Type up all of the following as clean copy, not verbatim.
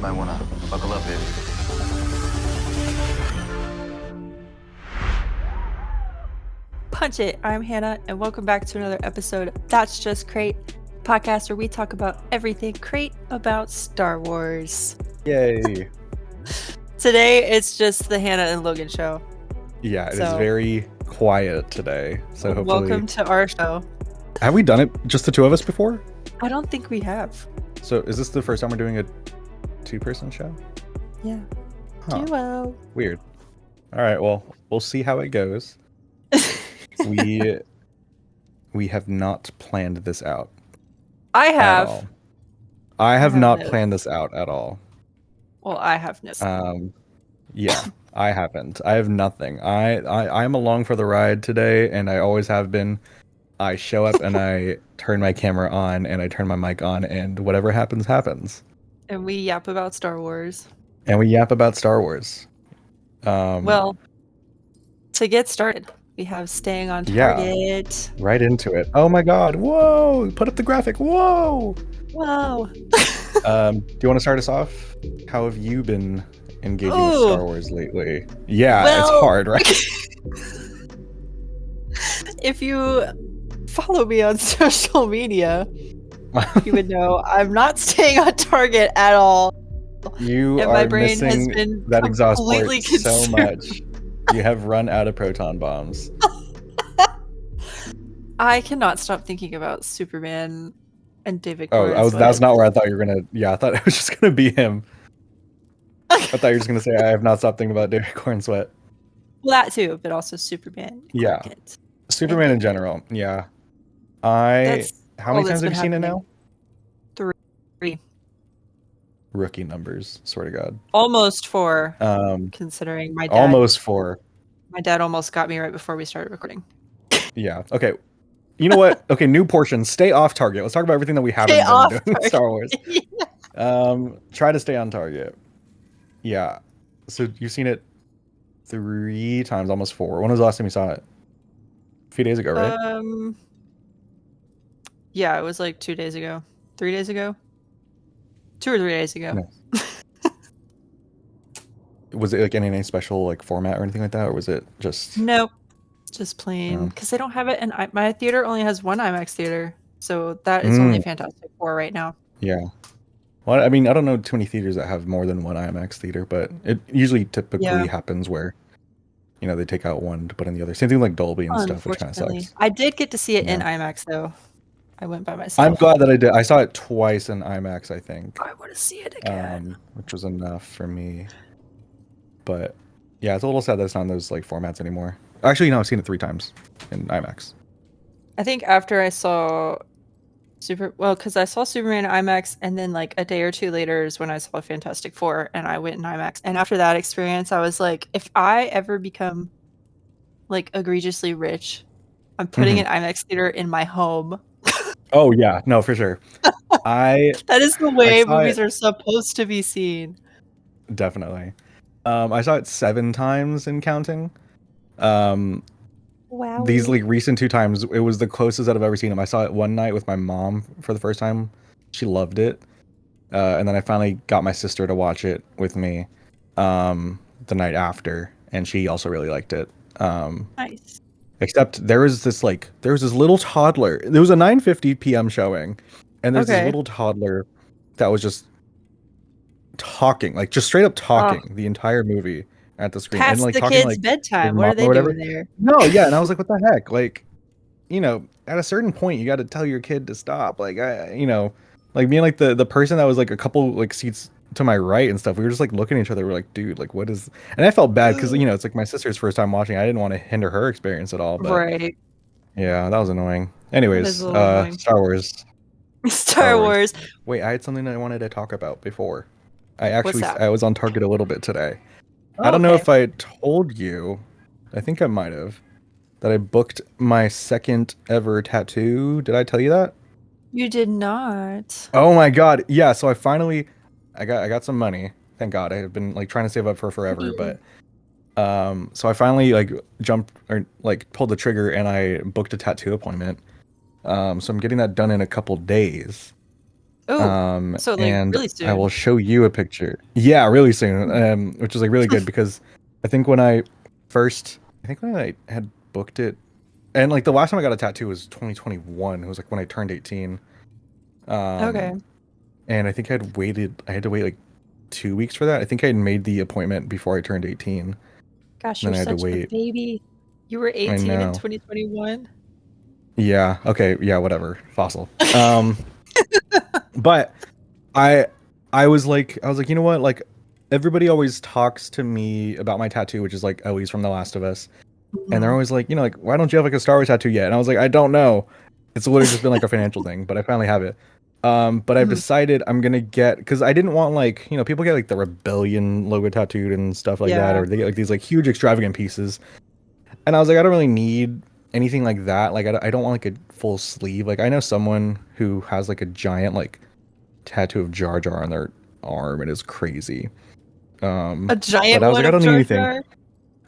Might wanna buckle up, baby. Punch it! I'm Hannah, and welcome back to another episode of That's Just Crait, podcast where we talk about everything Crait about Star Wars. Yay! Today, it's just the Hannah and Logan show. Yeah, it is very quiet today. So hopefully, welcome to our show. Have we done it just the two of us before? I don't think we have. So is this the first time we're doing a two-person show? Yeah. Huh. Duo. Weird. All right. Well, we'll see how it goes. We have not planned this out. I at have. all. I have have not no. planned this out at all. Well, I have no. Yeah, I haven't. I have nothing. I'm along for the ride today, and I always have been. I show up and I turn my camera on and I turn my mic on, and whatever happens, happens. And we yap about Star Wars. And we yap about Star Wars. Well, to get started, we have Staying on Target. Right into it. Oh my god. Whoa! Put up the graphic. Whoa! Whoa! Do you want to start us off? How have you been engaging with Star Wars lately? Yeah, it's hard, right? If you follow me on social media, you would know I'm not staying on target at all. You and are my brain has missing been that exhaust port completely so consumed. much. You have run out of proton bombs. I cannot stop thinking about Superman and David Oh, Cornswet. that's not where I thought you were gonna. Yeah, I thought it was just gonna be him. I thought you were just gonna say I have not stopped thinking about David Cornswet. Well, that too, but also Superman. Yeah. Clark Kent. Superman in general. Yeah. How many times have you seen it now? 3. Rookie numbers, swear to God. Almost 4. Considering my dad. Almost 4. My dad almost got me right before we started recording. Yeah. Okay. You know what? Okay, new portion. Stay off target. Let's talk about everything that we haven't been doing with Star Wars. Try to stay on target. Yeah. So you've seen it 3 times, almost 4. When was the last time you saw it? A few days ago, right? Yeah, it was like 2 days ago. 3 days ago? 2 or 3 days ago. Nice. Was it like in any special like format or anything like that, or was it just? Nope, just plain. Because they don't have it, and my theater only has one IMAX theater, so that is only Fantastic Four right now. Yeah. Well, I mean, I don't know too many theaters that have more than one IMAX theater, but it typically happens where, you know, they take out one to put in the other. Same thing like Dolby and stuff, which kind of sucks. I did get to see it in IMAX though. I went by myself. I'm glad that I did. I saw it twice in IMAX, I think. I want to see it again. Which was enough for me. But yeah, it's a little sad that it's not in those like formats anymore. Actually, no, I've seen it 3 times in IMAX. I think after I saw because I saw Superman in IMAX, and then like a day or 2 later is when I saw Fantastic Four, and I went in IMAX. And after that experience, I was like, if I ever become like egregiously rich, I'm putting an IMAX theater in my home. Oh yeah, no, for sure. That is the way movies are supposed to be seen. Definitely. I saw it 7 times and counting. Wow. These like recent 2 times, it was the closest I've ever seen them. I saw it one night with my mom for the first time. She loved it. And then I finally got my sister to watch it with me the night after, and she also really liked it. Nice. Except there was this little toddler. There was a 9:50 p.m. showing, and there's this little toddler that was just talking, like just straight up talking the entire movie at the screen. Past and like the talking kids' like bedtime. What are they doing there? No, yeah, and I was like, what the heck? Like, you know, at a certain point, you got to tell your kid to stop. Like, like being like the person that was like a couple like seats to my right and stuff. We were just like looking at each other. We're like, dude, like what is? And I felt bad because it's like my sister's first time watching. I didn't want to hinder her experience at all. But right. Yeah, that was annoying. Anyways, annoying. Star Wars. Star Wars. Wait, I had something that I wanted to talk about before. I was on Target a little bit today. I don't know if I told you. I think I might have. That I booked my second ever tattoo. Did I tell you that? You did not. Oh my god. Yeah, so I got some money. Thank God. I have been like trying to save up for forever, but so I finally like pulled the trigger and I booked a tattoo appointment. So I'm getting that done in a couple days. Oh, so like And really I will soon. show you a picture. Yeah, really soon. Which is like really good because I think when I had booked it, and like the last time I got a tattoo was 2021. It was like when I turned 18. Okay. Um, and I think I had to wait like 2 weeks for that. I think I had made the appointment before I turned 18. And Gosh, then you're I had to such a wait. baby. You were I 18 in know. 2021. Yeah. Okay. Yeah. Whatever. Fossil. But I I was like, you know what? Like everybody always talks to me about my tattoo, which is like Ellie's from The Last of Us. And they're Mhm. always like, like, why don't you have like a Star Wars tattoo yet? And I was like, I don't know. It's literally just been like a financial thing, but I finally have it. But I've Mhm. decided I'm gonna get because I didn't want like, people get like the Rebellion logo tattooed and stuff like that, Yeah. or they get like these like huge extravagant pieces. And I was like, I don't really need anything like that. Like, I don't want like a full sleeve. Like, I know someone who has like a giant like tattoo of Jar Jar on their arm. It is crazy. A But giant I was one like, I of don't need Jar anything. Jar?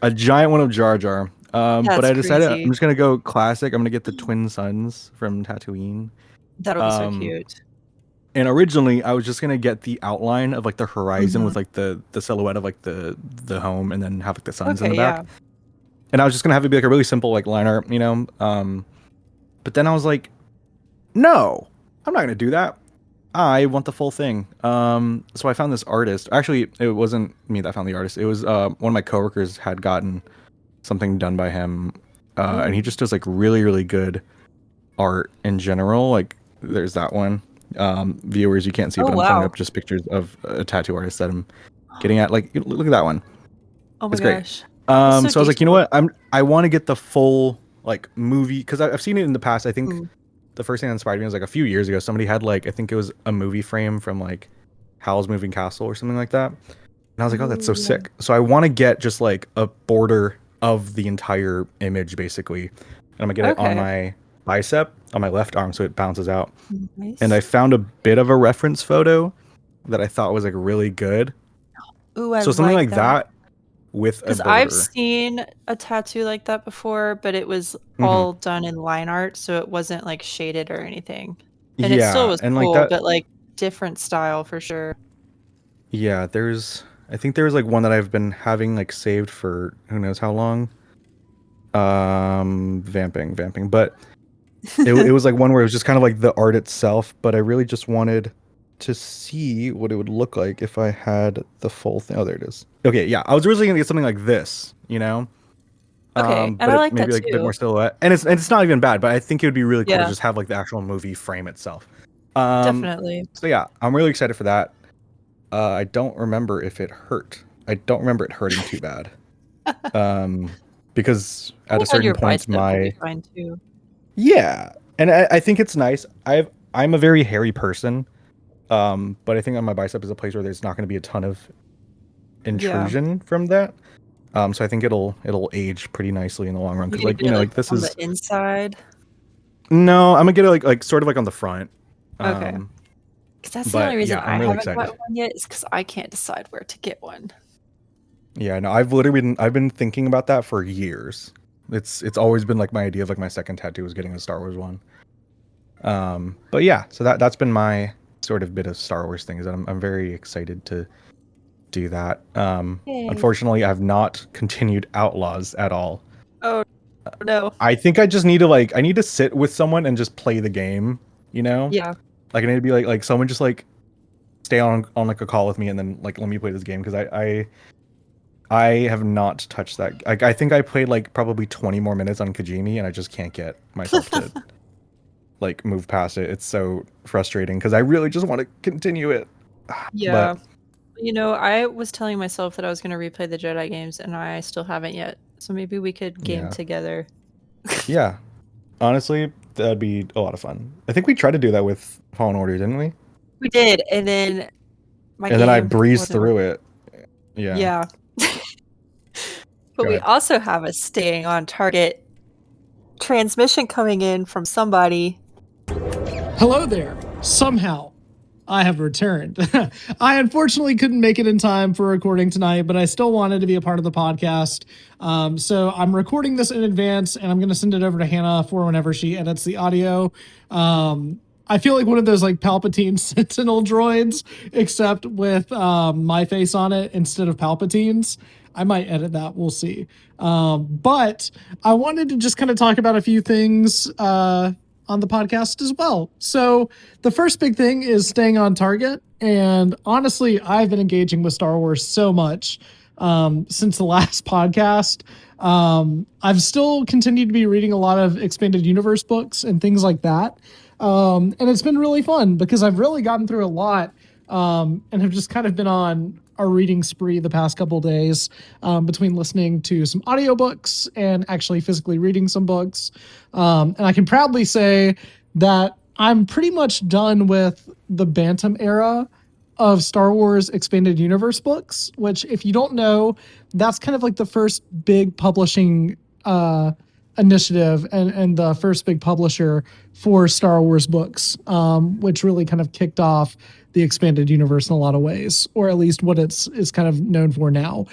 A giant one of Jar Jar. But That's I decided I'm crazy. just gonna go classic. I'm gonna get the twin suns from Tatooine. That'll be so Um, cute. and originally I was just gonna get the outline of like the horizon Mhm. with like the silhouette of like the home, and then have like the suns in the Okay, back. yeah. And I was just gonna have it be like a really simple like line art. But then I was like, no, I'm not gonna do that. I want the full thing. So I found this artist. Actually, it wasn't me that found the artist. It was one of my coworkers had gotten something done by him, and he Oh. just does like really really good art in general. Like there's that one. Viewers, you can't see, Oh, but I'm pulling wow. up just pictures of a tattoo artist that I'm getting at. Like look at that one. Oh my It's great. gosh. That's so So I was like, you know detailed. what? I want to get the full like movie because I've seen it in the past. I think Mm. the first thing that inspired me was like a few years ago. Somebody had like I think it was a movie frame from like Howl's Moving Castle or something like that. And I was like, oh, that's so Oh, yeah. sick. So I want to get just like a border of the entire image basically. And I'm gonna get it on Okay. my bicep on my left arm so it bounces out. And I Nice. found a bit of a reference photo that I thought was like really good. Ooh, I So something like like that. that with a Because I've border. seen a tattoo like that before, but it was Hmm. all done in line art, so it wasn't like shaded or anything. And it still Yeah, was and like cool, that. but like different style for sure. Yeah, I think there was like one that I've been having like saved for who knows how long. Vamping, but it was like one where it was just kind of like the art itself, but I really just wanted to see what it would look like if I had the full thing. Oh, there it is. Okay, yeah, I was originally gonna get something like this, Okay, and but I it like maybe that like a bit too. more silhouette, and it's not even bad, but I think it would be really cool to Yeah, just have like the actual movie frame itself. Um, definitely. so yeah, I'm really excited for that. I don't remember if it hurt. I don't remember it hurting too bad. Um, because I at a think on certain your point, bicep will be my fine too. yeah, and I think it's nice. I'm a very hairy person, but I think on my bicep is a place where there's not going to be a ton of Yeah. intrusion from that. So I think it'll age pretty nicely in the long run. You're Because gonna like get it like like this on the is inside. no, I'm gonna get it like sort of like on the front. Okay. Um, Because that's the only but reason yeah, I I'm really haven't got excited. one yet is because I can't decide where to get one. Yeah, no, I've been thinking about that for years. It's always been like my idea of like my second tattoo was getting a Star Wars one. But yeah, so that's been my sort of bit of Star Wars things, and I'm very excited to do that. Yay. Unfortunately, I've not continued Outlaws at all. Oh no. I think I just need to like I need to sit with someone and just play the game, you know? Yeah. Like I need to be like someone just like stay on like a call with me and then like let me play this game because I have not touched that. I think I played like probably 20 more minutes on Kajimi and I just can't get myself to like move past it. It's so frustrating because I really just want to continue it. Yeah. But You know, I was telling myself that I was going to replay the Jedi games, and I still haven't yet. So maybe we could game yeah. together. Yeah. Honestly, that'd be a lot of fun. I think we tried to do that with Fallen Order, didn't we? We did, and then my And then I game breezed wasn't through working. it. Yeah. Yeah. But Go we ahead. also have a staying on target transmission coming in from somebody. Hello there. Somehow, I have returned. I unfortunately couldn't make it in time for recording tonight, but I still wanted to be a part of the podcast. So I'm recording this in advance, and I'm going to send it over to Hannah for whenever she edits the audio. I feel like one of those like Palpatine Sentinel droids, except with my face on it instead of Palpatine's. I might edit that. We'll see. But I wanted to just kind of talk about a few things on the podcast as well. So the first big thing is staying on target. And honestly, I've been engaging with Star Wars so much since the last podcast. I've still continued to be reading a lot of expanded universe books and things like that. And it's been really fun because I've really gotten through a lot and have just kind of been on a reading spree the past couple days between listening to some audiobooks and actually physically reading some books. And I can proudly say that I'm pretty much done with the Bantam era of Star Wars expanded universe books, which if you don't know, that's kind of like the first big publishing initiative and the first big publisher for Star Wars books, which really kind of kicked off the expanded universe in a lot of ways, or at least what is kind of known for now.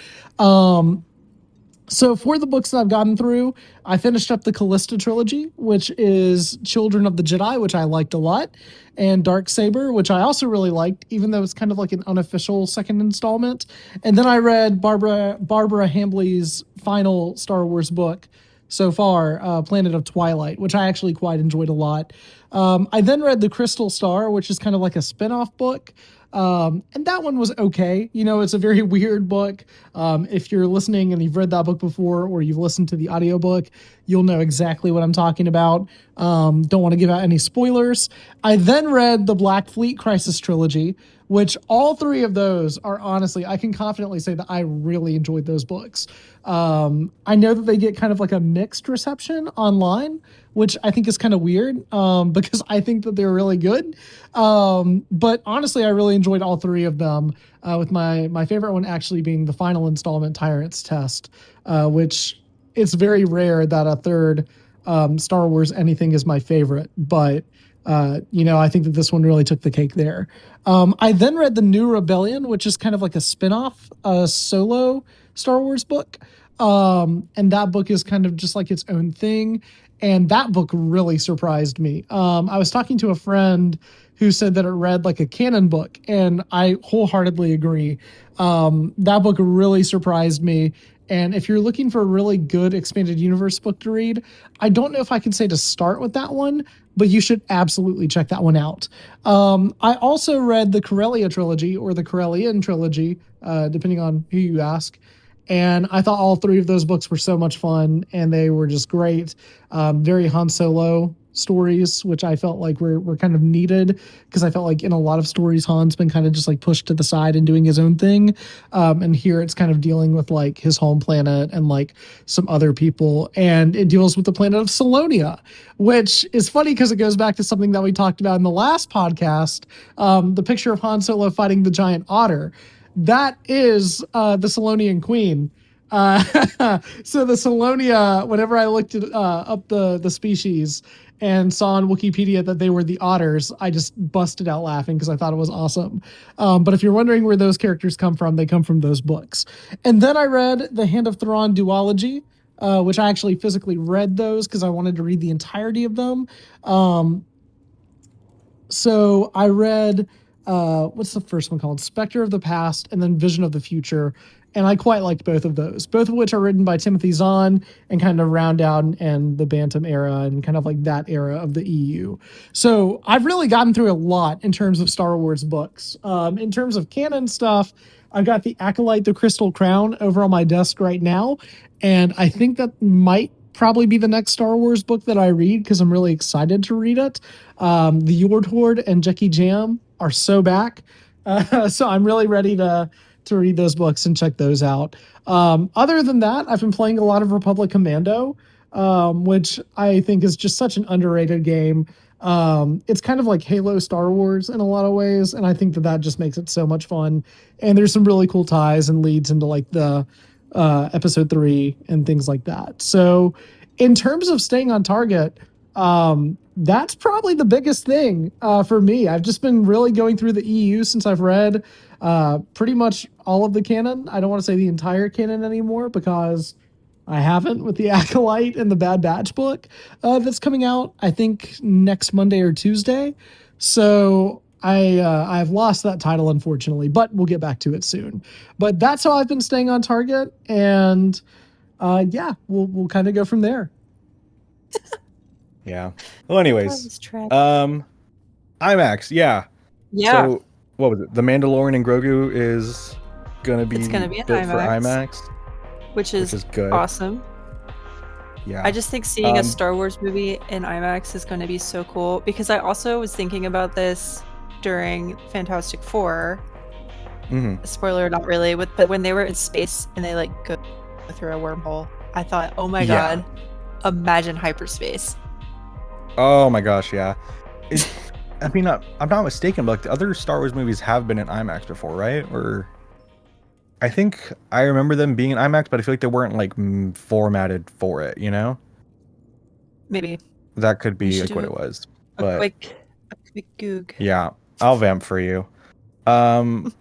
So for the books that I've gotten through, I finished up the Callista trilogy, which is Children of the Jedi, which I liked a lot, and Darksaber, which I also really liked, even though it's kind of like an unofficial second installment. And then I read Barbara Hambly's final Star Wars book so far, Planet of Twilight, which I actually quite enjoyed a lot. I then read The Crystal Star, which is kind of like a spin-off book. And that one was okay. You know, it's a very weird book. If you're listening and you've read that book before, or you've listened to the audiobook, you'll know exactly what I'm talking about. Don't want to give out any spoilers. I then read the Black Fleet Crisis trilogy, which all three of those are honestly, I can confidently say that I really enjoyed those books. I know that they get kind of like a mixed reception online, which I think is kind of weird because I think that they're really good. But honestly, I really enjoyed all three of them, with my favorite one actually being the final installment, Tyrant's Test, which it's very rare that a third Star Wars anything is my favorite. But, I think that this one really took the cake there. I then read The New Rebellion, which is kind of like a spin-off, solo Star Wars book. And that book is kind of just like its own thing. And that book really surprised me. I was talking to a friend who said that it read like a canon book, and I wholeheartedly agree. That book really surprised me. And if you're looking for a really good expanded universe book to read, I don't know if I can say to start with that one, but you should absolutely check that one out. I also read the Corellia trilogy, or the Corellian trilogy, depending on who you ask. And I thought all three of those books were so much fun, and they were just great. Very Han Solo stories, which I felt like were kind of needed, because I felt like in a lot of stories, Han's been kind of just like pushed to the side and doing his own thing. And here it's kind of dealing with like his home planet and like some other people. And it deals with the planet of Salonia, which is funny because it goes back to something that we talked about in the last podcast, the picture of Han Solo fighting the giant otter. That is the Salonian Queen. So the Salonia, whenever I looked up the species and saw on Wikipedia that they were the otters, I just busted out laughing because I thought it was awesome. But if you're wondering where those characters come from, they come from those books. And then I read the Hand of Thrawn duology, which I actually physically read those because I wanted to read the entirety of them. So I read... what's the first one called? Spectre of the Past, and then Vision of the Future. And I quite liked both of those, both of which are written by Timothy Zahn and kind of round out and the Bantam era and kind of like that era of the EU. So I've really gotten through a lot in terms of Star Wars books. In terms of canon stuff, I've got the Acolyte, the Crystal Crown over on my desk right now. And I think that might probably be the next Star Wars book that I read because I'm really excited to read it. The Yord Horde and Jackie Jam are so back. So I'm really ready to read those books and check those out. Other than that, I've been playing a lot of Republic Commando, which I think is just such an underrated game. It's kind of like Halo Star Wars in a lot of ways, and I think that just makes it so much fun. And there's some really cool ties and leads into like the episode 3 and things like that. So in terms of staying on target, that's probably the biggest thing for me. I've just been really going through the EU since I've read pretty much all of the canon. I don't want to say the entire canon anymore because I haven't, with the Acolyte and the Bad Batch book that's coming out, I think, next Monday or Tuesday. So I've lost that title, unfortunately, but we'll get back to it soon. But that's how I've been staying on target, and yeah, we'll kind of go from there. Yeah. Well, anyways, IMAX. Yeah. Yeah. So what was it? The Mandalorian and Grogu is gonna be built for IMAX, which is good. Awesome. Yeah. I just think seeing a Star Wars movie in IMAX is going to be so cool, because I also was thinking about this during Fantastic Four. Mm-hmm. Spoiler, not really, but when they were in space and they like go through a wormhole, I thought, oh my god, imagine hyperspace. Oh my gosh, yeah. I mean, I'm not mistaken, but like the other Star Wars movies have been in IMAX before, right? Or I think I remember them being in IMAX, but I feel like they weren't like formatted for it, you know? Maybe. That could be like what it was. But a quick goog. Yeah, I'll vamp for you. Oh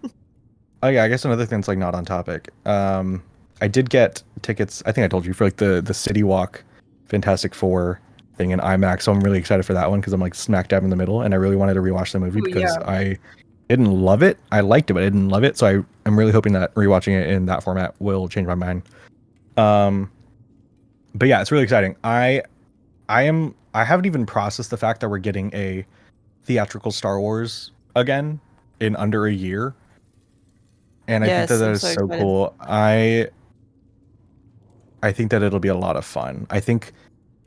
yeah, I guess another thing's like not on topic. I did get tickets, I think I told you, for like the City Walk Fantastic Four thing in IMAX, so I'm really excited for that one because I'm like smack dab in the middle, and I really wanted to rewatch the movie because I didn't love it. I liked it, but I didn't love it, so I'm really hoping that rewatching it in that format will change my mind. But yeah, it's really exciting. I haven't even processed the fact that we're getting a theatrical Star Wars again in under a year. And I think that is so cool. I think that it'll be a lot of fun. I think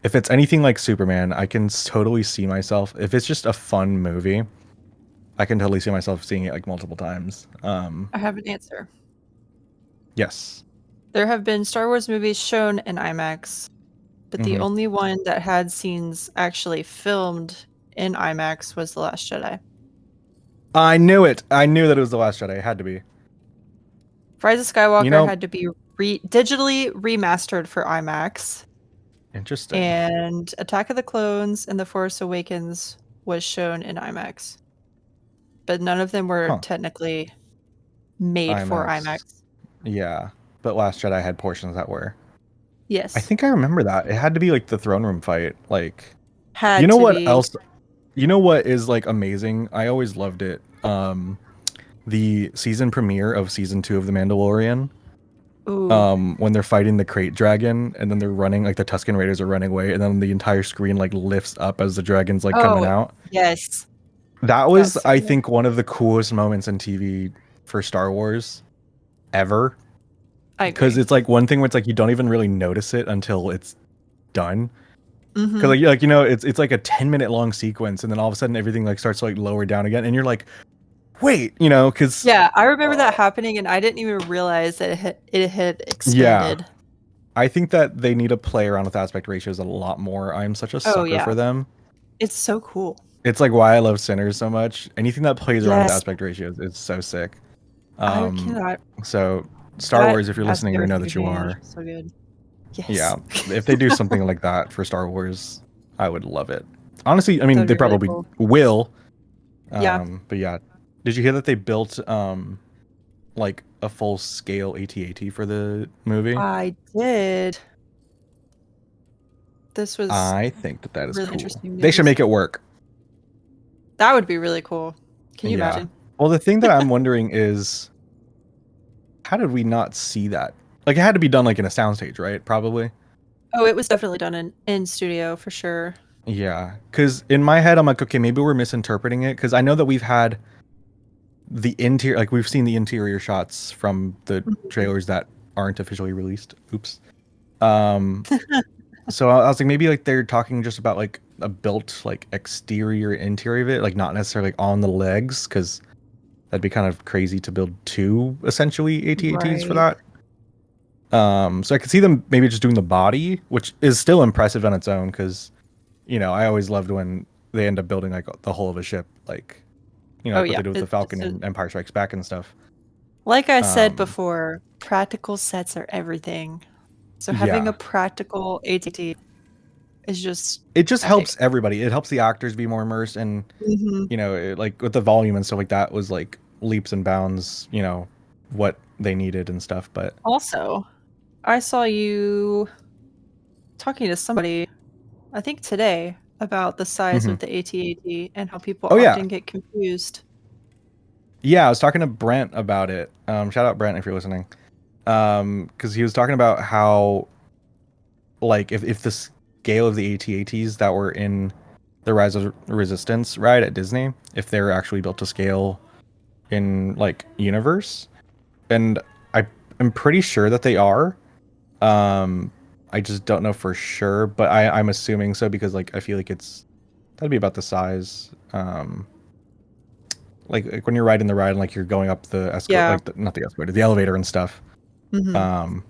if it's anything like Superman, I can totally see myself. If it's just a fun movie, I can totally see myself seeing it like multiple times. I have an answer. Yes. There have been Star Wars movies shown in IMAX, but the only one that had scenes actually filmed in IMAX was The Last Jedi. I knew it. I knew that it was The Last Jedi. It had to be. Rise of Skywalker had to be digitally remastered for IMAX. Interesting. And Attack of the Clones and The Force Awakens was shown in IMAX. But none of them were technically made for IMAX. Yeah, but Last Jedi had portions that were. Yes. I think I remember that. It had to be like the throne room fight. Like, you know what else? You know what is like amazing? I always loved it. The season premiere of season 2 of The Mandalorian. Ooh. When they're fighting the Crait dragon and then they're running, like the Tusken Raiders are running away, and then the entire screen like lifts up as the dragon's like coming out. Yes. That was, I think, one of the coolest moments in TV for Star Wars ever. Because it's like one thing where it's like you don't even really notice it until it's done. Because like you know, it's like a 10-minute long sequence, and then all of a sudden everything like starts to like lower down again, and you're like, wait, you know, because I remember that happening, and I didn't even realize that it had expanded. Yeah, I think that they need to play around with aspect ratios a lot more. I'm such a sucker for them. It's so cool. It's like why I love Sinners so much. Anything that plays around with aspect ratios is so sick. I cannot. So Star Wars, if you're listening, I know that you are. So good. Yes. Yeah, if they do something like that for Star Wars, I would love it. Honestly, I mean, they probably will. But yeah, did you hear that they built like a full scale AT-AT for the movie? I did. This was. I think that is really cool. They should make it work. That would be really cool. Can you imagine? Well, the thing that I'm wondering is, how did we not see that? Like, it had to be done like in a soundstage, right? Probably. Oh, it was definitely done in studio for sure. Yeah, because in my head, I'm like, okay, maybe we're misinterpreting it. Because I know that we've had the interior, like we've seen the interior shots from the trailers that aren't officially released. Oops. So I was like, maybe like they're talking just about like a built like exterior interior of it, like not necessarily like on the legs, because that'd be kind of crazy to build 2 essentially AT-ATs for that. So I could see them maybe just doing the body, which is still impressive on its own, because you know I always loved when they end up building like the whole of a ship, like you know like what they do with the Falcon and Empire Strikes Back and stuff. Like I said before, practical sets are everything. So having a practical AT-AT is just helps everybody. It helps the actors be more immersed, and you know, like with the volume and stuff like that was like leaps and bounds, you know, what they needed and stuff. But also, I saw you talking to somebody, I think today, about the size Mhm. of the AT-AT and how people Oh, yeah. often get confused. Yeah, I was talking to Brent about it. Shout out Brent if you're listening. Because he was talking about how, like, if the scale of the AT-ATs that were in the Rise of Resistance ride at Disney, if they were actually built to scale in, like, universe. And I'm pretty sure that they are. I just don't know for sure, but I'm assuming so because, like, I feel like that'd be about the size. Like when you're riding the ride and like you're going up the escalator, Yeah. like not the escalator, the elevator and stuff. Mhm.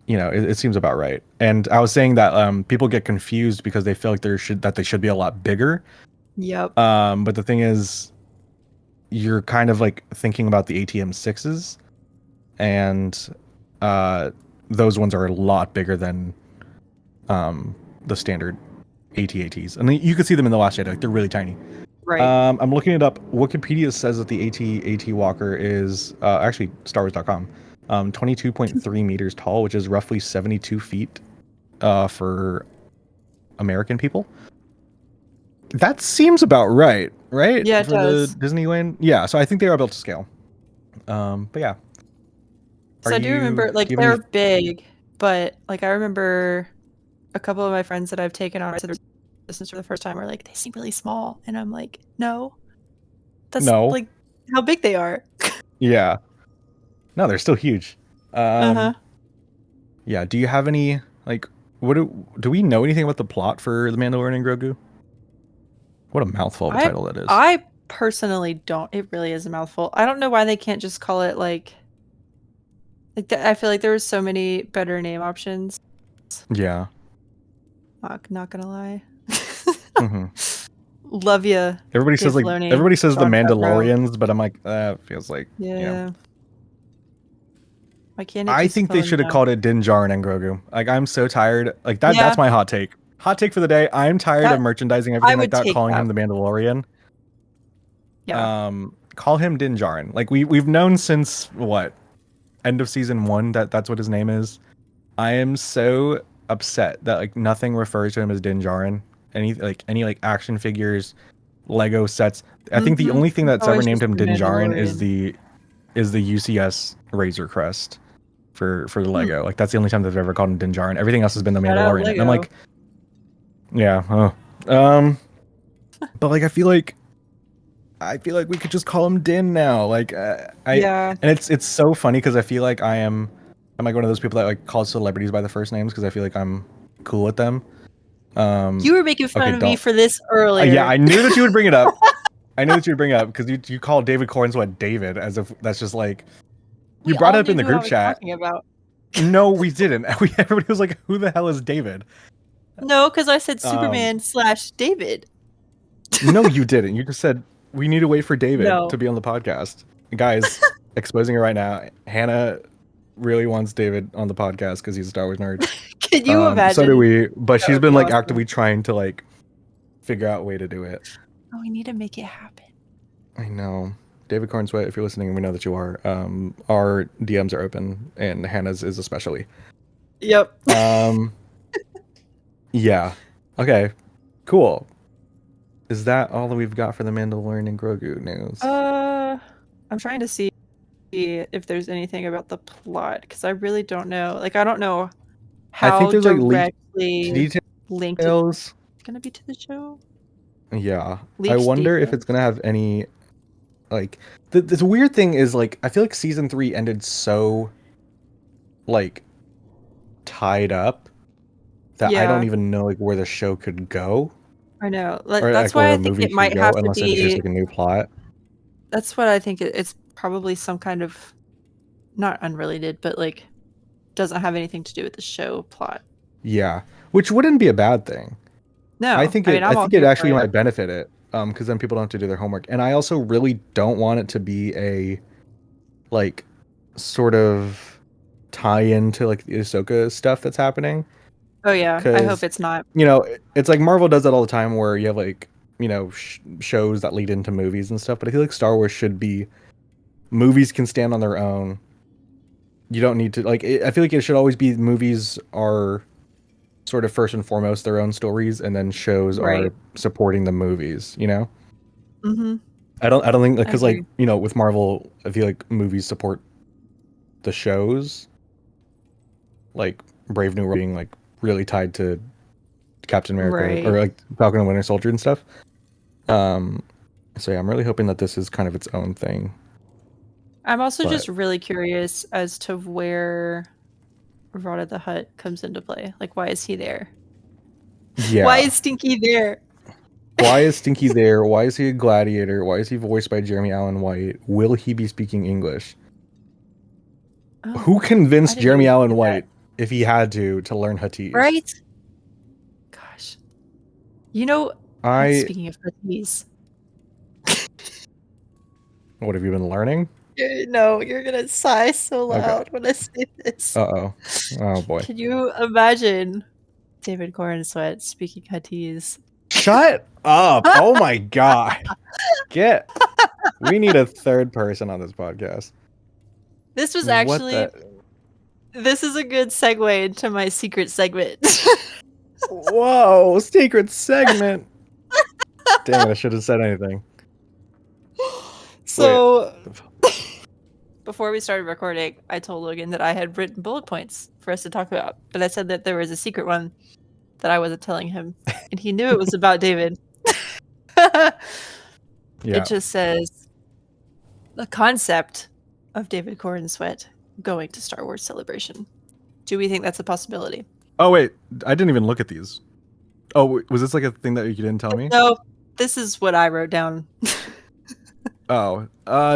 It seems about right. And I was saying that people get confused because they feel like they should be a lot bigger. Yep. But the thing is, you're kind of like thinking about the ATM 6s, and those ones are a lot bigger than the standard AT-ATs. And you can see them in The Last Jedi. Like, they're really tiny. Right. I'm looking it up. Wikipedia says that the AT-AT Walker is actually StarWars.com, 22.3 meters tall, which is roughly 72 feet for American people. That seems about right? Yeah, it for does. the Disneyland. Yeah, so I think they are built to scale. But yeah. So I do remember, like, do you have they're any- big, but like I remember a couple of my friends that I've taken on Resistance for the first time were like, they seem really small, and I'm like, no, that's No. like how big they are. Yeah. No, they're still huge. Uh-huh. Yeah. Do you have any like? What do we know anything about the plot for the Mandalorian and Grogu? What a mouthful of a title that is. I personally don't. It really is a mouthful. I don't know why they can't just call it like I feel like there were so many better name options. Yeah. Not gonna lie. Mm-hmm. Love you. Everybody says like Filoni, everybody says the Jon Favreau. Mandalorians, but I'm like, feels like Yeah. Why can't it I just think they Filoni should have now? called it Din Djarin and Grogu. Like, I'm so tired. Like that. Yeah. That's my hot take. Hot take for the day. I'm tired of merchandising everything like would that, take calling that. him the Mandalorian. Yeah. Call him Din Djarin. Like we've known since what? End of season 1 that's what his name is. I am so upset that like nothing refers to him as Din Djarin. Any action figures, Lego sets. I think the only thing that's ever Always named just him the Din Djarin is Mandalorian. the UCS Razor Crest for the Lego. Like that's the only time they've ever called him Din Djarin. Everything else has been the Shout out Mandalorian. And I'm Lego. like, yeah, but like I feel like we could just call him Din now. Like Yeah. and it's so funny because I feel like I'm like one of those people that like calls celebrities by the first names because I feel like I'm cool with them. You were making fun of me for this earlier. Yeah, I knew that you would bring it up. I knew that you would bring it up because you call David Cornsweet David as if that's just like you brought it up in the group chat. About. No, we didn't. Everybody was like, "Who the hell is David?" No, because I said Superman / David. No, you didn't. You just said we need to wait for David No. to be on the podcast. Guys, exposing it right now. Hannah really wants David on the podcast because he's a Star Wars nerd. Can you imagine? So do we. But she's been like awesome. actively trying to like figure out a way to do it. Oh, we need to make it happen. I know. David Cornsweet, if you're listening, and we know that you are, our DMs are open, and Hannah's is especially. Yep. Yeah. Okay. Cool. Is that all that we've got for the Mandalorian and Grogu news? I'm trying to see if there's anything about the plot because I really don't know. Like, I don't know how I think there's directly like linked details. it's gonna be to the show. Yeah. I Leaked wonder if details. it's gonna have any like the weird thing is like I feel like season 3 ended so like tied up that I don't even know like where the show could go. I know. Or That's like where why I the think movie it might could have go to unless it's just be. like a new plot. That's what I think. It's probably some kind of not unrelated, but like doesn't have anything to do with the show plot. Yeah, which wouldn't be a bad thing. No, I think it actually might benefit it, because then people don't have to do their homework. And I also really don't want it to be a like sort of tie into like the Ahsoka stuff that's happening. Oh yeah, I hope it's not. You know, it's like Marvel does that all the time, where you have like shows that lead into movies and stuff. But I feel like Star Wars should be movies can stand on their own. You don't need to like. I feel like it should always be movies are sort of first and foremost their own stories, and then shows Right. are supporting the movies. You know, Mm-hmm. I don't think I because agree. like you know with Marvel, I feel like movies support the shows, like Brave New World being like really tied to Captain America Right. or like Falcon and Winter Soldier and stuff. So yeah, I'm really hoping that this is kind of its own thing. I'm also But- just really curious as to where Rada the Hutt comes into play. Like, why is he there? Yeah. Why is Stinky there? Why is Stinky there? Why is he a gladiator? Why is he voiced by Jeremy Allen White? Will he be speaking English? Oh, Who I convinced didn't Jeremy even Allen see that. White, if he had to learn Huttese? Right? Gosh. You know, I speaking of Huttese. what have you been learning? No, you're gonna sigh so Okay. loud when I say this. Oh boy. Can you imagine David Cornsweat speaking Huttese? Shut up. Oh my god. We need a third person on this podcast. This was What actually the- this is a good segue into my secret segment. Whoa, secret segment. Damn it, I should have said anything. So before we started recording, I told Logan that I had written bullet points for us to talk about, but I said that there was a secret one that I wasn't telling him, and he knew it was about David. Yeah. It just says the concept of David Cornsweat going to Star Wars Celebration. Do we think that's a possibility? Oh wait, I didn't even look at these. Oh, was this like a thing that you didn't tell me? No, this is what I wrote down. Oh,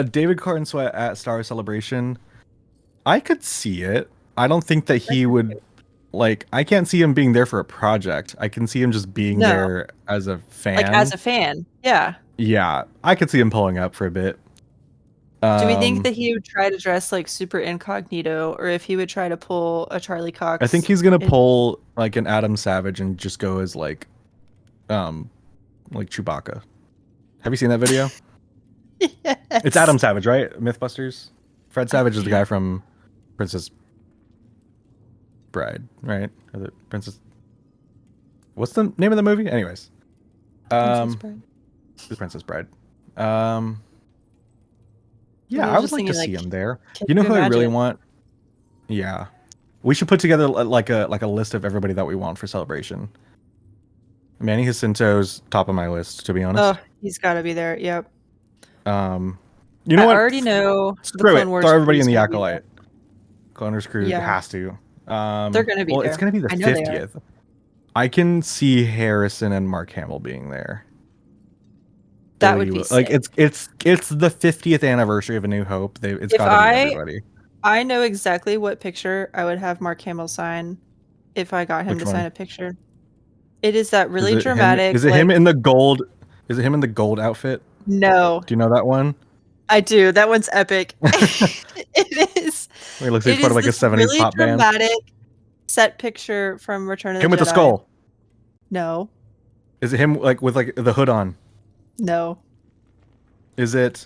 David Cornsweat at Star Wars Celebration. I could see it. I don't think that he would like. I can't see him being there for a project. I can see him just being No. there as a fan. Like as a fan, yeah. Yeah, I could see him pulling up for a bit. Do we think that he would try to dress like super incognito, or if he would try to pull a Charlie Cox? I think he's gonna pull like an Adam Savage and just go as like Chewbacca. Have you seen that video? Yes. It's Adam Savage, right? Mythbusters. Fred Savage is the guy from Princess Bride, right? Or the Princess. What's the name of the movie? Anyways, Princess Bride. The Princess Bride. I Yeah, was I would just like to thinking, see like, him there. can You know you who I really imagine? want? Yeah, we should put together like a list of everybody that we want for Celebration. Manny Jacinto's top of my list, to be honest. Oh, he's got to be there. Yep. You know I what? already know the Screw it. Clone Wars Throw everybody crew in is the gonna be there. Acolyte. Clone Wars crew Yeah. has to. They're gonna be Well, there. it's gonna be the I know they are. 50th. I can see Harrison and Mark Hamill being there. That would be like sick. it's the 50th anniversary of A New Hope. It's If gotta be everybody. I know exactly what picture I would have Mark Hamill sign if I got him Which to one? sign a picture. It is that really Is it dramatic. Is it him in the gold? Is it him in the gold outfit? No, Do you know that one? I do. That one's epic. It is. Where he looks like It part of is like a this 70s really pop band. dramatic set picture from Return of Him the with Jedi. the skull. No, Is it him like with like the hood on? no. Is it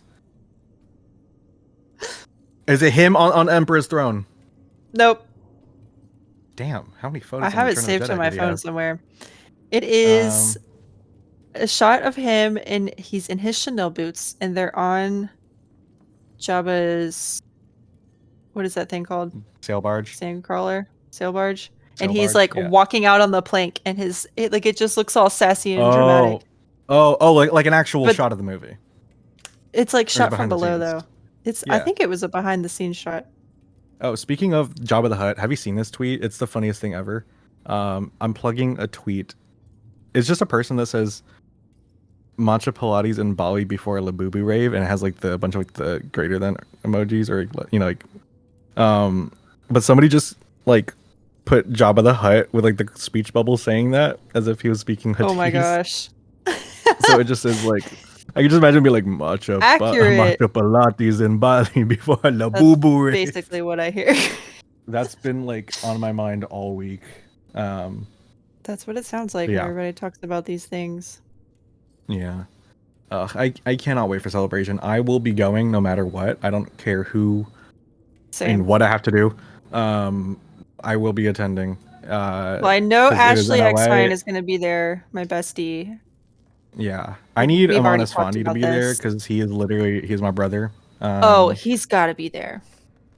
him on Emperor's throne? Nope. Damn, how many photos? I on have it Return of the saved Jedi on my did he phone have? somewhere. It is a shot of him, and he's in his Chanel boots, and they're on Jabba's. What is that thing called? Sail barge. Sandcrawler, sail barge, Sail and he's barge, like yeah. walking out on the plank, and it just looks all sassy and dramatic. Oh, like an actual But- shot of the movie. It's like shot behind from the below, scenes? though. I Yeah. think it was a behind the scenes shot. Oh, speaking of Jabba the Hutt, have you seen this tweet? It's the funniest thing ever. I'm plugging a tweet. It's just a person that says matcha Pilates in Bali before a Labubu rave, and it has like a bunch of like the greater than emojis, or but somebody just like put Jabba the Hutt with like the speech bubble saying that as if he was speaking Huttese. Oh my gosh. So it just says like, I can just imagine it be like matcha Accurate. Pilates in Bali before a Labubu rave. Basically what I hear. That's been like on my mind all week. That's what it sounds like Yeah. when everybody talks about these things. Yeah. I cannot wait for Celebration. I will be going no matter what. I don't care who Same. and what I have to do. I will be attending. Well, I know 'cause it is Ashley in X LA. Fine is going to be there, my bestie. Yeah, I need We've already Amonis talked Fondi to about be there this. because he's my brother. Oh, he's got to be there.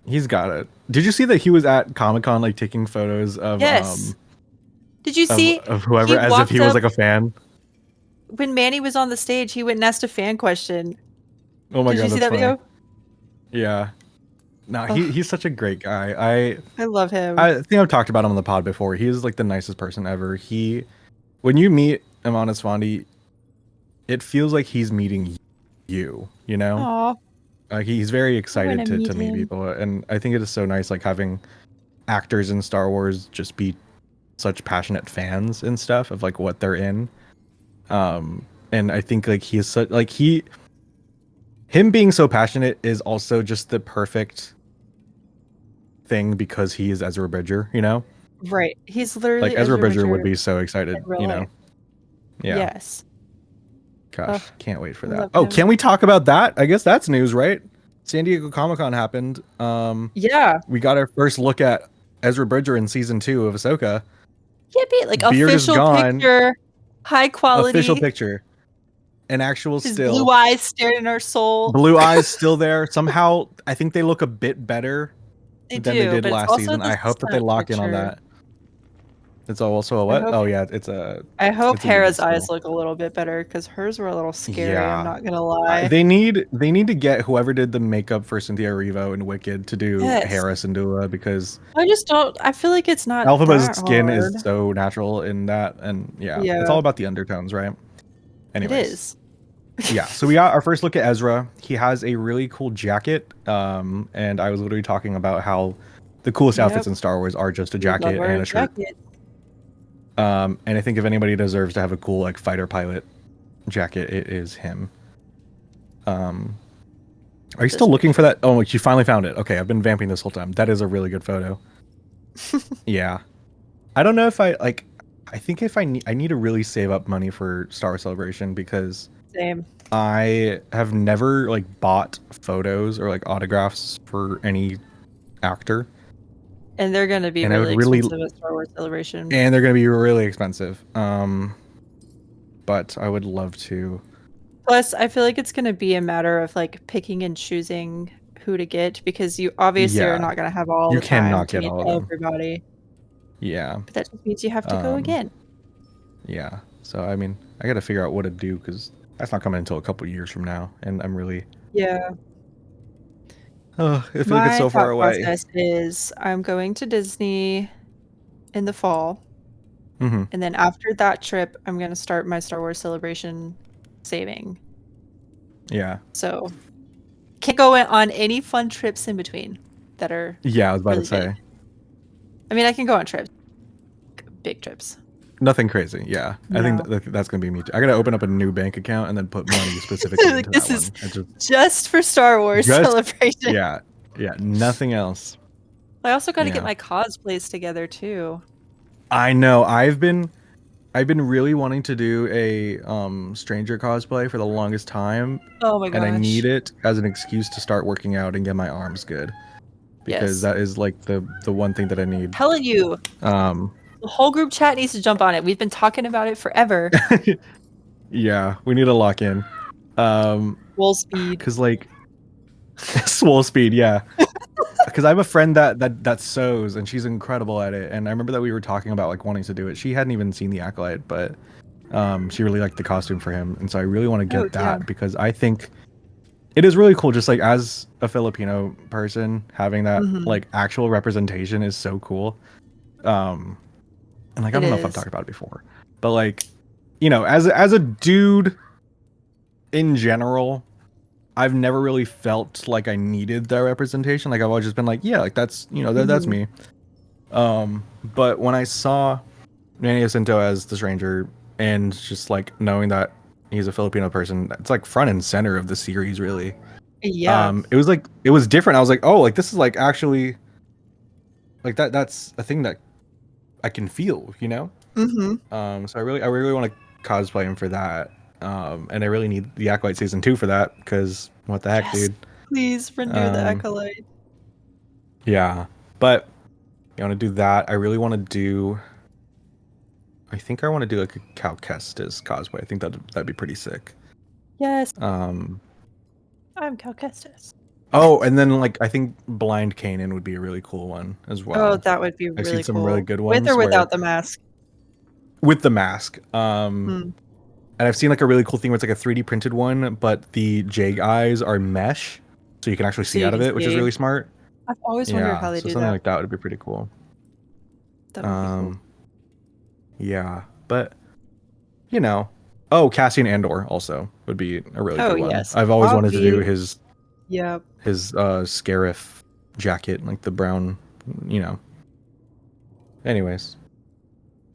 He's got it. Did you see that he was at Comic-Con like taking photos of Yes. Did you see? of whoever He as if walked he was up like a fan? when Manny was on the stage. He went and asked a fan question. Oh my Did god, you see that's that funny. video? Yeah. No, Ugh. he's such a great guy. I love him. I think I've talked about him on the pod before. He is like the nicest person ever. When you meet Amonis Fondi, it feels like he's meeting you, you know? Aw, He's very I excited wanna to meet meet him. people. And I think it is so nice like having actors in Star Wars just be such passionate fans and stuff of like what they're in. And I think like he is such like him being so passionate is also just the perfect thing because he is Ezra Bridger, you know? Right. He's literally Like Ezra Bridger would Bridger be so excited, in real you know? life. Yeah. Yes. Gosh, Ugh, can't wait for I that. love Oh, him. can we talk about that? I guess that's news, right? San Diego Comic-Con happened. Yeah. We got our first look at Ezra Bridger in season 2 of Ahsoka. Yippee! Like Beard is official gone. picture, high quality. Official picture. An actual His still. blue eyes staring in our soul. Blue eyes still there. Somehow, I think they look a bit better They than do, they did but it's last also season. the I hope that they stunt lock in on picture. that. It's also a I what? hope- Oh yeah, it's a. I hope it's a Hera's digital eyes still. look a little bit better because hers were a little scary. Yeah. I'm not gonna lie. They need to get whoever did the makeup for Cynthia Erivo and Wicked to do Yes. Hera Syndulla because I just don't. I feel like it's not Alphaba's that skin hard. is so natural in that, and yeah, Yeah. it's all about the undertones, right? Anyways, It is. yeah. So we got our first look at Ezra. He has a really cool jacket, and I was literally talking about how the coolest outfits Yep. in Star Wars are just a We jacket love and wearing a shirt. jackets. And I think if anybody deserves to have a cool like fighter pilot jacket, it is him. Are you still looking for that? Oh, you finally found it. Okay, I've been vamping this whole time. That is a really good photo. Yeah. I don't know if I think if I need to really save up money for Star Wars Celebration because Same. I have never like bought photos or like autographs for any actor. And they're gonna be And I would really really- expensive at Star Wars Celebration. And they're going to be really expensive. But I would love to. Plus, I feel like it's gonna be a matter of like picking and choosing who to get because you obviously Yeah. are not gonna have all You the time cannot to get meet all of them. everybody. Yeah. But that just means you have to go again. Yeah. So I mean, I got to figure out what to do because that's not coming until a couple years from now, and I'm really. Yeah. Oh, I feel like it's so far thought away. process is I'm going to Disney in the fall, Mm-hmm. and then after that trip, I'm gonna start my Star Wars Celebration saving. Yeah. So can't go on any fun trips in between that are. Yeah, I was about really to say big. I mean, I can go on trips, big trips. nothing crazy. Yeah, I think that's gonna be me too. I gotta open up a new bank account and then put money specifically Like, into this that is one. just for Star Wars Celebration. Yeah, nothing else. I also got to Yeah. get my cosplays together too. I know. I've been really wanting to do a stranger cosplay for the longest time, Oh my gosh. and I need it as an excuse to start working out and get my arms good. Because Yes. that is like the one thing that I need. Telling you, the whole group chat needs to jump on it. We've been talking about it forever. Yeah, we need to lock in. Full speed. Because like swole speed, yeah. Because I have a friend that sews and she's incredible at it. And I remember that we were talking about like wanting to do it. She hadn't even seen the Acolyte, but she really liked the costume for him, and so I really want to get that because I think it is really cool. Just like as a Filipino person, having that like actual representation is so cool. And like I don't know if I've talked about it before, but like you know, as a dude in general, I've never really felt like I needed that representation. Like I've always just been like, yeah, like that's that's me. But when I saw Manny Jacinto as the stranger and just like knowing that he's a Filipino person, it's like front and center of the series, really. Yeah. It was different. I was like, oh, like this is like actually like that's a thing that I can feel, you know? So I really want to cosplay him for that. And I really need the Acolyte season 2 for that because what the heck, dude? Please renew the Acolyte. Yeah, but You want to do that? I really want to do. I think I want to do like a Cal Kestis cosplay. I think that'd be pretty sick. Yes, Um. I'm Cal Kestis. Oh, and then like I think Blind Kanan would be a really cool one as well. Oh, that would be I've really seen some cool. really good ones With or without the mask. With the mask. And I've seen like a really cool thing where it's like a 3D printed one, but the Jade eyes are mesh, so you can actually see out of it, which is really smart. I've always wondered how they do that. Something like that would be pretty cool. That would be cool. Yeah, but you know, Cassian Andor also would be a really good one. Yes. I've always wanted to do his Scarif jacket, like the brown, you know. Anyways,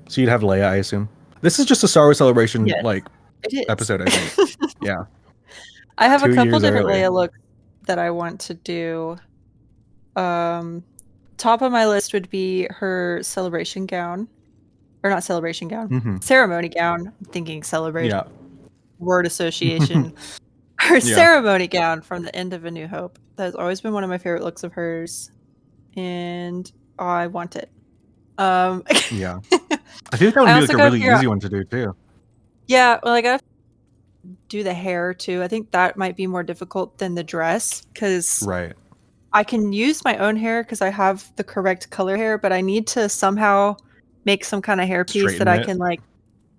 so you'd have Leia, I assume. This is just a Star Wars Celebration episode, I think. Yeah. I have a couple different Leia looks that I want to do. Top of my list would be her celebration gown. Or not celebration gown. Ceremony gown. I'm thinking celebration. Yeah. Word association. Her ceremony gown from the end of A New Hope. That has always been one of my favorite looks of hers. And I want it. Yeah. I think that would be like a really easy one to do too. Yeah, well, I gotta do the hair too. I think that might be more difficult than the dress because I can use my own hair because I have the correct color hair, but I need to somehow make some kind of hair piece that I can like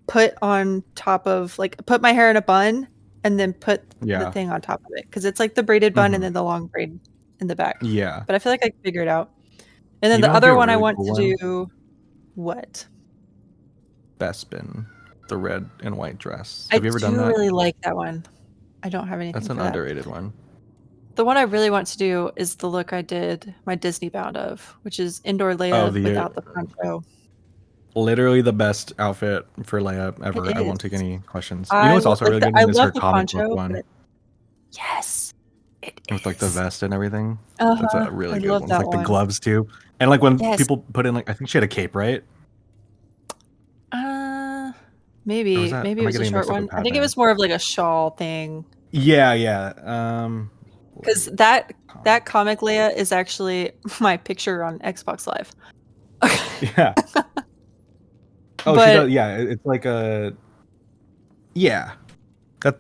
put on top of, like, put my hair in a bun and then put the thing on top of it because it's like the braided bun and then the long braid in the back. Yeah, but I feel like I can figure it out. And then the other one I want to do what? Bespin, the red and white dress. Have you ever done that? I do really like that one. I don't have anything. That's an underrated one. The one I really want to do is the look I did my Disney bound of, which is Indoor Leia without the poncho. Literally the best outfit for Leia ever. I won't take any questions. You know what's also really good? Is her comic book one. Yes. With like the vest and everything. That's a really good one. With like the gloves too. And like when people put in, like, I think she had a cape, right? Maybe it was a short one. I think it was more of like a shawl thing. Yeah. Because that comic Leia is actually my picture on Xbox Live. Yeah. Oh, she does. Yeah, it's like a. Yeah,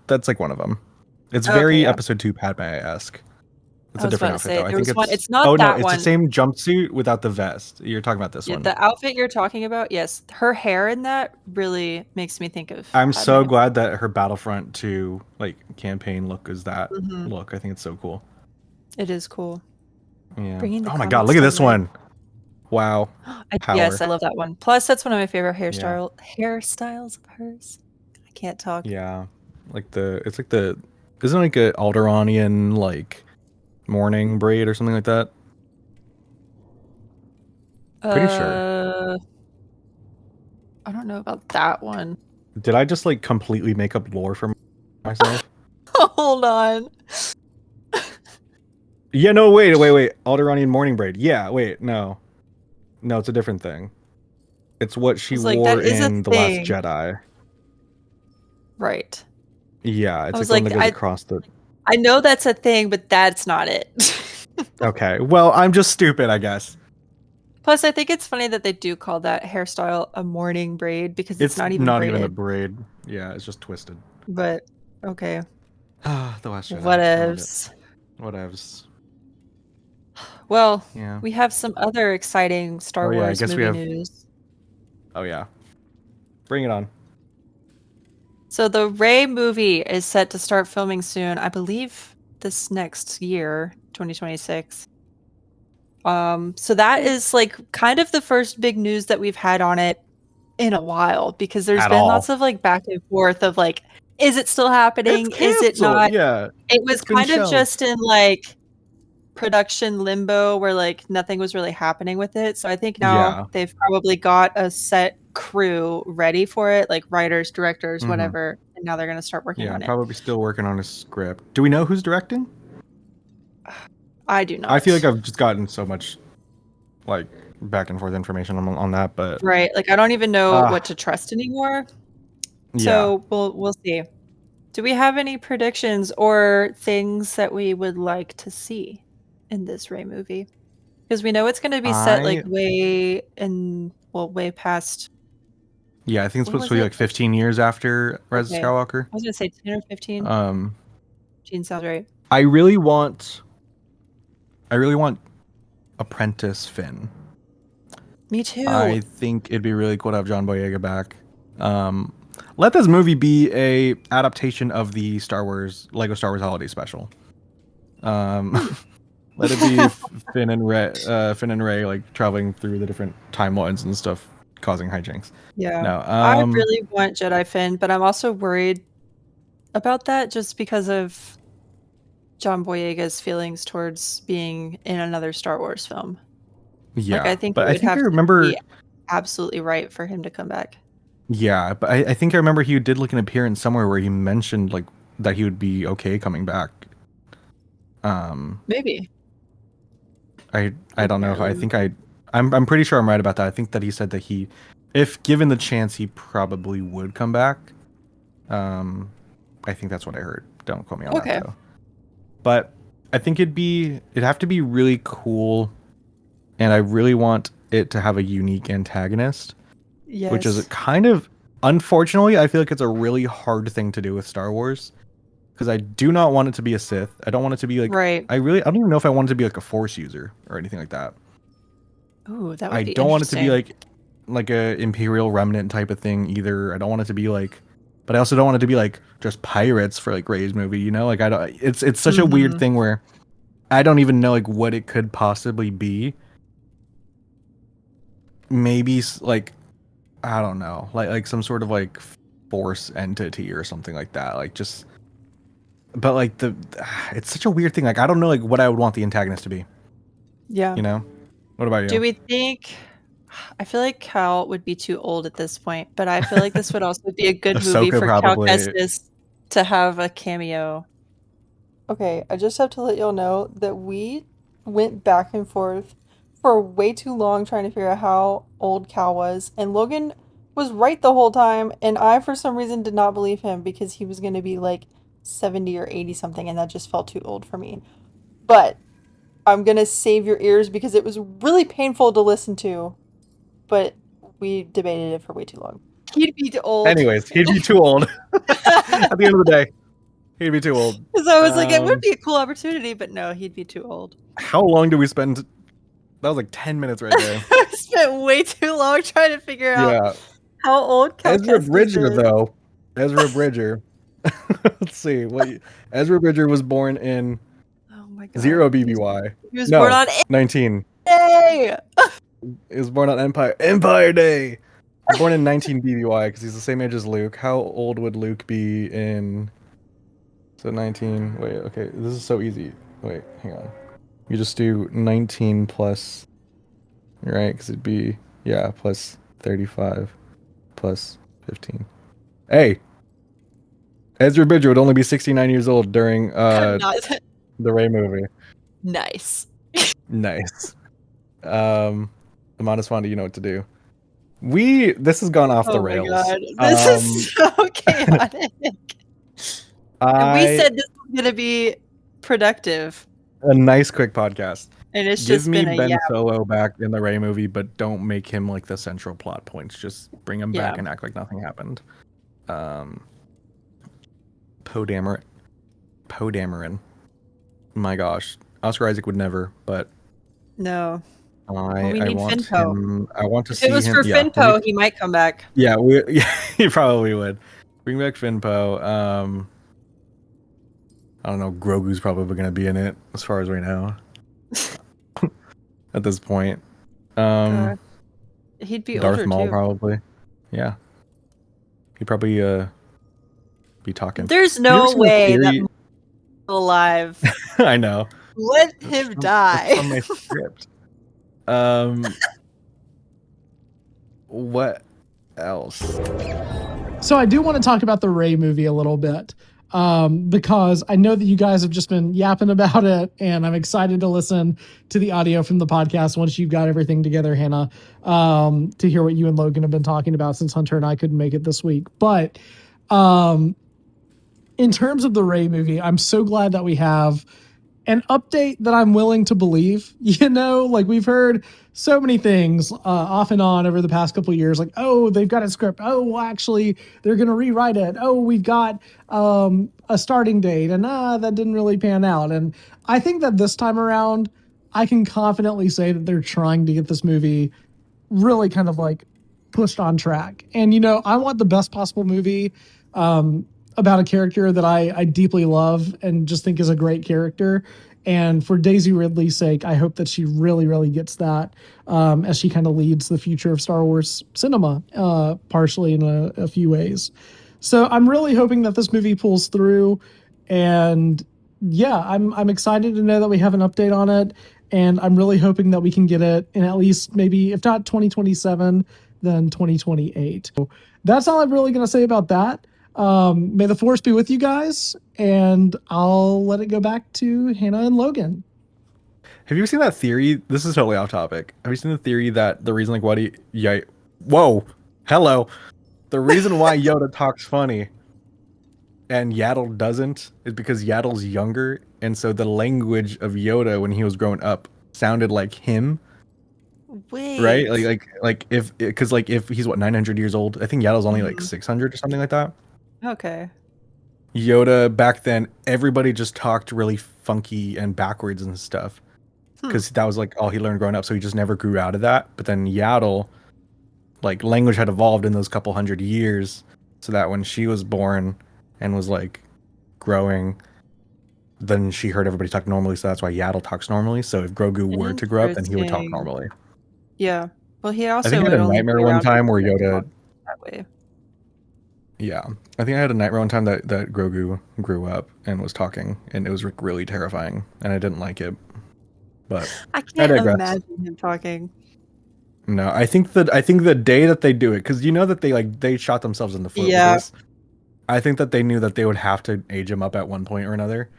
that's like one of them. It's very episode 2 Padme-esque. It's a different outfit though. I think it's not that one. It's the same jumpsuit without the vest. You're talking about this one. The outfit you're talking about, yes. Her hair in that really makes me think of I'm so glad that her Battlefront 2 like campaign look is that look. I think it's so cool. It is cool. Yeah. Oh my god, look at this one. Wow. Yes, I love that one. Plus that's one of my favorite hairstyles of hers. I can't talk. Yeah. Isn't it like a Alderanian like morning braid or something like that? Pretty sure. I don't know about that one. Did I just like completely make up lore for myself? Hold on. Yeah, no, wait. Alderanian morning braid. Yeah, wait, no, it's a different thing. It's what she wore in The Last Jedi. Right. Yeah, it's like one that goes across the. I know that's a thing, but that's not it. Okay, well, I'm just stupid, I guess. Plus, I think it's funny that they do call that hairstyle a morning braid because it's not even even a braid. Yeah, it's just twisted. But okay. The Last Jedi. Whatevs. Well, we have some other exciting Star Wars movie news. Oh yeah, bring it on. So the Rey movie is set to start filming soon. I believe this next year, 2026. So that is like kind of the first big news that we've had on it in a while because there's been lots of like back and forth of like, is it still happening? Is it not? Yeah, it was kind of just in like production limbo where like nothing was really happening with it. So I think now they've probably got a set crew ready for it, like writers, directors, whatever, and now they're going to start working on it. Probably still working on a script. Do we know who's directing? I do not. I feel like I've just gotten so much like back and forth information on that, but right, like I don't even know what to trust anymore. So we'll see. Do we have any predictions or things that we would like to see in this Rey movie? Because we know it's going to be set like way past. Yeah, I think it's supposed to be like 15 years after Rise of Skywalker. I was going to say 10 or 15. Gene sounds right. I really want Apprentice Finn. Me too. I think it'd be really cool to have John Boyega back. Let this movie be a adaptation of the Lego Star Wars Holiday Special. Let it be Finn and Rey like traveling through the different timelines and stuff, causing hijinks. Yeah. No, I really want Jedi Finn, but I'm also worried about that just because of John Boyega's feelings towards being in another Star Wars film. Yeah, like, I think but it would I think have I remember to be absolutely right for him to come back. Yeah, but I think I remember he did like an appearance somewhere where he mentioned like that he would be okay coming back. Maybe. I don't know if I'm pretty sure I'm right about that. I think that he said that if given the chance, he probably would come back. I think that's what I heard. Don't quote me on that though. But I think it'd have to be really cool, and I really want it to have a unique antagonist. Yes. Which is kind of, unfortunately, I feel like it's a really hard thing to do with Star Wars, because I do not want it to be a Sith. I don't want it to be like, right. I don't even know if I want it to be like a Force user or anything like that. Ooh, that would be I don't want it to be like a Imperial Remnant type of thing either. I don't want it to be like, but I also don't want it to be like just pirates for like Rey's movie, you know? Like it's such a weird thing where I don't even know like what it could possibly be. Maybe like, I don't know, like some sort of like Force entity or something like that. Like just, but like it's such a weird thing. Like I don't know like what I would want the antagonist to be. Yeah. You know? What about you? Do we think? I feel like Cal would be too old at this point, but I feel like this would also be a good movie for Cal Kestis to have a cameo. Okay, I just have to let y'all know that we went back and forth for way too long trying to figure out how old Cal was, and Logan was right the whole time, and I for some reason did not believe him because he was going to be like 70 or 80 something, and that just felt too old for me. But I'm going to save your ears because it was really painful to listen to, but we debated it for way too long. He'd be too old. Anyways, he'd be too old. At the end of the day, he'd be too old. Because I was like, it would be a cool opportunity, but no, he'd be too old. How long did we spend? That was like 10 minutes right there. I spent way too long trying to figure out how old Cal Ezra Kestis Bridger, is. though. Ezra Bridger. Let's see. Ezra Bridger was born in 0 BBY. He was born on 19. Day. He was born on Empire Day. He was born in 19 BBY because he's the same age as Luke. How old would Luke be in? So 19. Wait, okay. This is so easy. Wait, hang on. You just do 19 plus, right? Because it'd be, plus 35 plus 15. Hey! Ezra Bridger would only be 69 years old during the Rey movie. Nice. Nice. Amanda Swan, do you know what to do? This has gone off the rails. My God. This is so chaotic. And we said this was going to be productive. A nice, quick podcast. And it's Give just me been Ben Solo back in the Rey movie, but don't make him like the central plot points. Just bring him back and act like nothing happened. Poe Dameron. My gosh. Oscar Isaac would never, but... No. I want him. I want to see him. If it was for Finpo, he might come back. Yeah, he probably would. Bring back Finpo. I don't know. Grogu's probably going to be in it, as far as we know. At this point, he'd be Darth older Maul too. Probably. Yeah, he'd probably be talking. There's no way that Maul's alive. I know. Let him die. It's on my script. What else? So I do want to talk about the Rey movie a little bit, because I know that you guys have just been yapping about it, and I'm excited to listen to the audio from the podcast once you've got everything together, Hannah, to hear what you and Logan have been talking about, since Hunter and I couldn't make it this week. But in terms of the Rey movie, I'm so glad that we have an update that I'm willing to believe. You know, like we've heard so many things off and on over the past couple of years, like, oh, they've got a script. Oh, well, actually, they're going to rewrite it. Oh, we've got a starting date, and that didn't really pan out. And I think that this time around, I can confidently say that they're trying to get this movie really kind of like pushed on track. And, you know, I want the best possible movie about a character that I deeply love and just think is a great character. And for Daisy Ridley's sake, I hope that she really, really gets that as she kind of leads the future of Star Wars cinema, partially in a few ways. So I'm really hoping that this movie pulls through. And yeah, I'm excited to know that we have an update on it. And I'm really hoping that we can get it in at least maybe, if not 2027, then 2028. So that's all I'm really going to say about that. May the force be with you guys, and I'll let it go back to Hannah and Logan. Have you seen that theory? This is totally off topic. Have you seen the theory that the reason, like, whoa, hello, the reason why Yoda talks funny and Yaddle doesn't is because Yaddle's younger, and so the language of Yoda when he was growing up sounded like him. Wait. Right? Like if he's what 900 years old, I think Yaddle's only like 600 or something like that. Okay. Yoda back then, everybody just talked really funky and backwards and stuff because that was like all he learned growing up. So he just never grew out of that. But then Yaddle, like language had evolved in those couple hundred years, so that when she was born and was like growing, then she heard everybody talk normally. So that's why Yaddle talks normally. So if Grogu were to grow up, then he would talk normally. Yeah. Well, he also I think I had a nightmare one time where Yoda that way. Yeah, I think I had a nightmare one time that Grogu grew up and was talking, and it was really terrifying, and I didn't like it. But I can't imagine him talking. No, I think the day that they do it, because you know that they shot themselves in the foot with this. I think that they knew that they would have to age him up at one point or another.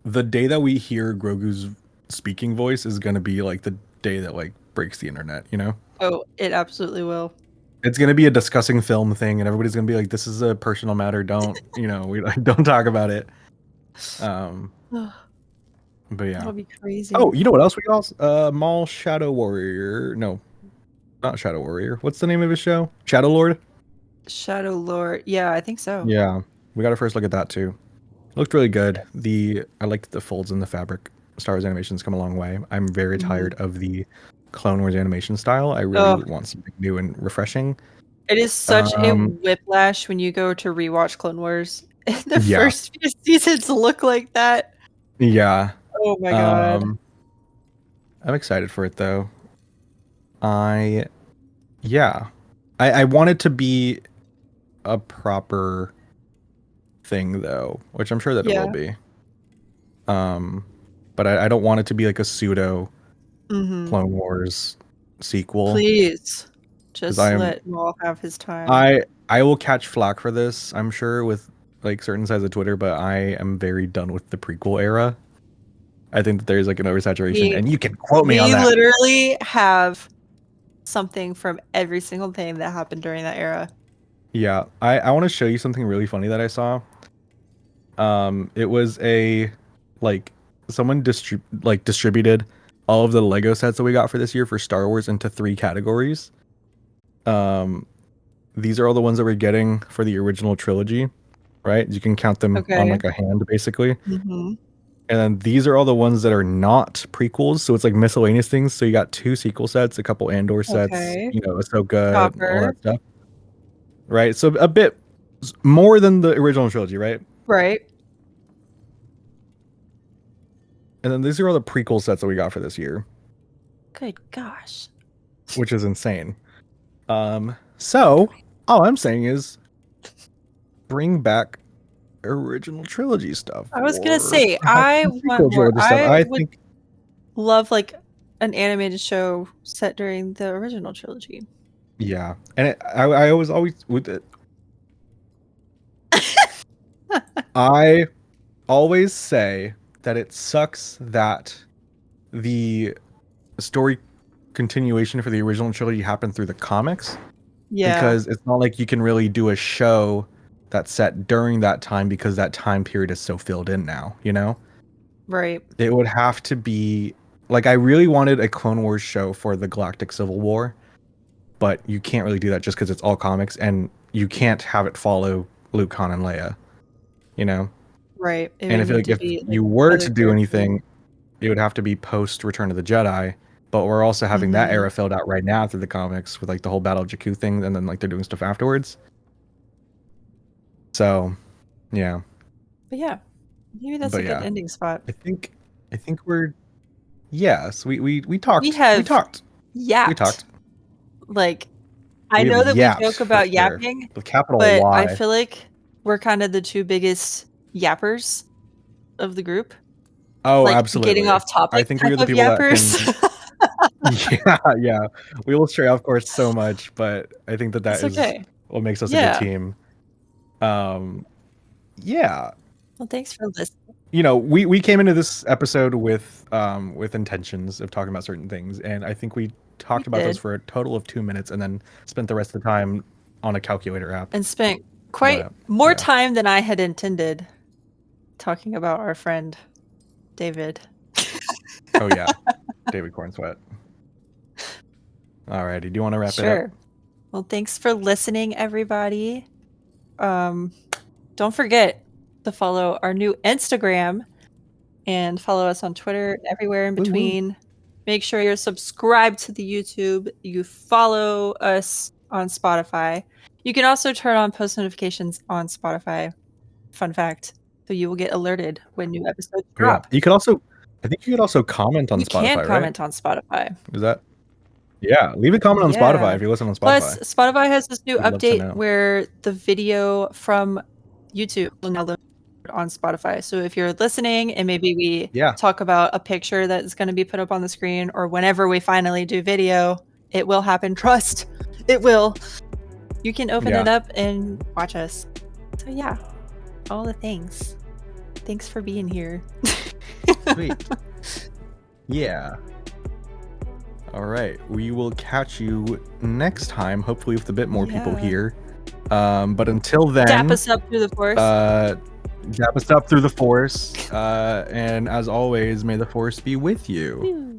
The day that we hear Grogu's speaking voice is going to be like the day that like breaks the internet, you know? Oh, it absolutely will. It's going to be a discussing film thing, and everybody's going to be like, this is a personal matter. Don't, we don't talk about it. But yeah. That'll be crazy. Oh, you know what else we got? Maul Shadow Warrior. No, not Shadow Warrior. What's the name of his show? Shadow Lord? Shadow Lord. Yeah, I think so. Yeah. We got a first look at that too. Looked really good. I liked the folds in the fabric. Star Wars animation's come a long way. I'm very tired of the Clone Wars animation style. I really want something new and refreshing. It is such a whiplash when you go to rewatch Clone Wars. The first few seasons look like that. Yeah. Oh my god. I'm excited for it though. I want it to be a proper thing though, which I'm sure that it will be. But I don't want it to be like a pseudo Clone Wars sequel. Please, just let Maul have his time. I will catch flack for this, I'm sure, with like certain sides of Twitter, but I am very done with the prequel era. I think that there's like an oversaturation, and you can quote me on that. We literally have something from every single thing that happened during that era. Yeah, I want to show you something really funny that I saw. It was someone distributed all of the Lego sets that we got for this year for Star Wars into 3 categories. These are all the ones that we're getting for the original trilogy, right? You can count them on like a hand, basically. And then these are all the ones that are not prequels, so it's like miscellaneous things. So you got 2 sequel sets, a couple Andor sets, Ahsoka, all that stuff. Right, so a bit more than the original trilogy, right? Right. And then these are all the prequel sets that we got for this year. Good gosh. Which is insane. So all I'm saying is bring back original trilogy stuff. I was gonna say I want more. I think love like an animated show set during the original trilogy. Yeah, and I was always with it. I always say that it sucks that the story continuation for the original trilogy happened through the comics. Yeah, because it's not like you can really do a show that's set during that time because that time period is so filled in now, you know? Right. It would have to be like, I really wanted a Clone Wars show for the Galactic Civil War, but you can't really do that just because it's all comics, and you can't have it follow Luke, Han, and Leia. You know? Right. It And I would feel need like to if be, you were other to do characters. anything, it would have to be post Return of the Jedi. But we're also having that era filled out right now through the comics with like the whole Battle of Jakku thing, and then like they're doing stuff afterwards. So, yeah. But yeah, maybe that's a good ending spot. I think we're yes. We talked. We have talked. yapped. We talked. Like, I know that we joke about yapping, with capital but Y. I feel like we're kind of the two biggest yappers of the group. Oh, like, absolutely. Getting off topic. I think we're the people yappers. that can. yeah. We will stray off course so much, but I think that It's is okay. what makes us a good team. Yeah. Well, thanks for listening. You know, we came into this episode with intentions of talking about certain things, and I think we talked about those for a total of 2 minutes, and then spent the rest of the time on a calculator app. And spent quite more time than I had intended talking about our friend David. Oh yeah, David Cornsweat. Alrighty, do you want to wrap it up? Well, thanks for listening, everybody. Don't forget to follow our new Instagram and follow us on Twitter and everywhere in between. Make sure you're subscribed to the YouTube. You follow us on Spotify. You can also turn on post notifications on Spotify. Fun fact. So you will get alerted when new episodes drop. You could also, I think you could also comment on Spotify, right? You can comment on Spotify. Is that? Yeah, leave a comment on Spotify if you listen on Spotify. Plus, Spotify has this new update where the video from YouTube will now load on Spotify. So if you're listening and maybe we talk about a picture that's going to be put up on the screen, or whenever we finally do video, it will happen. Trust, it will. You can open it up and watch us. So yeah, all the things. Thanks for being here. Sweet. Yeah. All right, we will catch you next time, hopefully with a bit more people here. But until then, dap us up through the force. Dap us up through the force. And as always, may the force be with you.